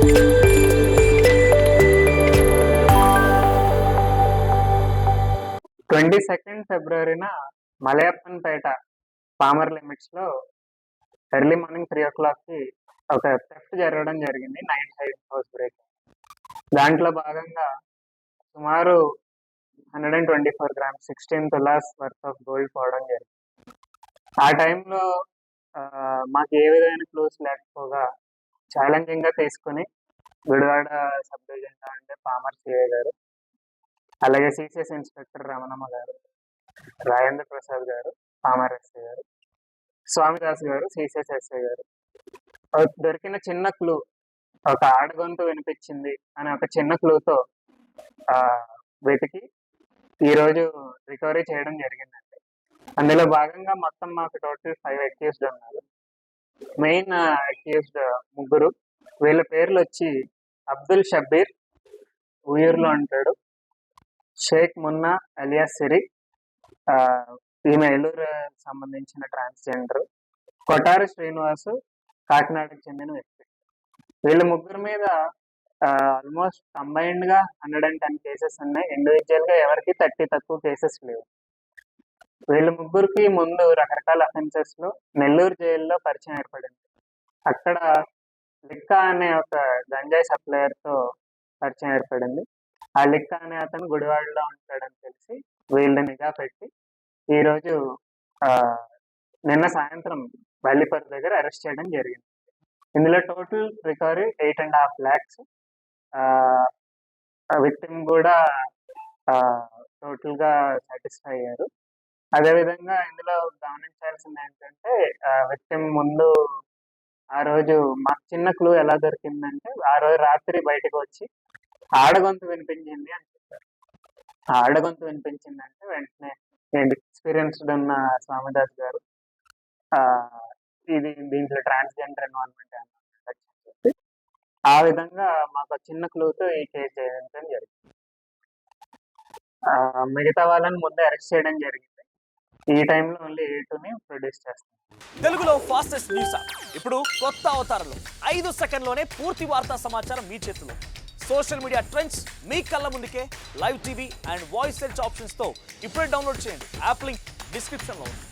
22 ఫిబ్రవరిన మలయప్పన్పేట palmar లిమిట్స్లో early morning 3 o'clockకి ఒక theft జరగడం జరిగింది. Night house break. దాంట్లో భాగంగా సుమారు 124 grams 16 tolas worth of gold పోవడం జరిగింది. ఆ టైంలో మాకు ఏ విధమైన క్లూస్ లేకపోగా ఛాలెంజింగ్గా తీసుకుని గుడివాడ సబ్ డివిజన్లో అంటే పామర్ సిఐ గారు, అలాగే సిసిఎస్ ఇన్స్పెక్టర్ రమణమ్మ గారు, రాజేంద్ర ప్రసాద్ గారు పామర్ ఎస్ఐ గారు, స్వామిదాస్ గారు సిసిఎస్ ఎస్ఐ గారు దొరికిన చిన్న క్లూ, ఒక ఆడగొంతు వినిపించింది అనే ఒక చిన్న క్లూతో వెతికి ఈరోజు రికవరీ చేయడం జరిగిందండి. అందులో భాగంగా మొత్తం మాకు టోటల్ 5 అక్యూజ్డ్ ఉన్నారు. Main accused 3. వీళ్ళ పేర్లు వచ్చి అబ్దుల్ షబ్బీర్, ఉయ్యూరులో ఉంటాడు. షేక్ మున్నా అలియాస్ సిరి, ఈమె ఏలూరు సంబంధించిన ట్రాన్స్జెండర్. కొటారి శ్రీనివాసు, కాకినాడకు చెందిన వ్యక్తి. వీళ్ళ 3 మీద ఆల్మోస్ట్ కంబైన్డ్గా 110 కేసెస్ ఉన్నాయి. ఇండివిజువల్గా ఎవరికి 30 తక్కువ కేసెస్ లేవు. వీళ్ళ 3కి ముందు రకరకాల అఫెన్సెస్లో నెల్లూరు జైల్లో పరిచయం ఏర్పడింది. అక్కడ లిక్కా అనే ఒక గంజాయి సప్లయర్తో పరిచయం ఏర్పడింది. ఆ లిక్కా అనే అతను గుడివాడలో ఉంటాడని తెలిసి వీళ్ళని నిఘా పెట్టి ఈరోజు నిన్న సాయంత్రం బల్లిపర్రు దగ్గర అరెస్ట్ చేయడం జరిగింది. ఇందులో టోటల్ రికవరీ 8.5 lakhs. విక్టిమ్ కూడా టోటల్గా సాటిస్ఫై అయ్యారు. అదేవిధంగా ఇందులో గమనించాల్సింది ఏంటంటే విక్టిమ్ ముందు ఆ రోజు మాకు చిన్న క్లూ ఎలా దొరికిందంటే, ఆ రోజు రాత్రి బయటకు వచ్చి ఆడగొంతు వినిపించింది అని చెప్పారు. ఆడగొంతు వినిపించిందంటే వెంటనే ఎక్స్పీరియన్స్డ్ ఉన్న స్వామిదాస్ గారు ఇది దీంట్లో ట్రాన్స్జెండర్ ఎన్విరాన్మెంట్ అని చెప్పి ఆ విధంగా మాకు చిన్న క్లూతో ఈ కేసు చేయడం జరిగింది. మిగతా వాళ్ళని ముందే అరెస్ట్ చేయడం జరిగింది. ఈ టైంలో ఓన్లీ A2ని ప్రొడ్యూస్ చేస్తాం. తెలుగులో ఫాస్టెస్ట్ న్యూస్ ఇప్పుడు కొత్త అవతారంలో 5 సెకండ్లోనే పూర్తి వార్తా సమాచారం మీ చేతిలో. సోషల్ మీడియా ట్రెండ్స్ మీ కళ్ళ ముందుకే live TV and voice search ఆప్షన్స్తో ఇప్పుడే డౌన్లోడ్ చేయండి. యాప్ లింక్ డిస్క్రిప్షన్లో ఉంది.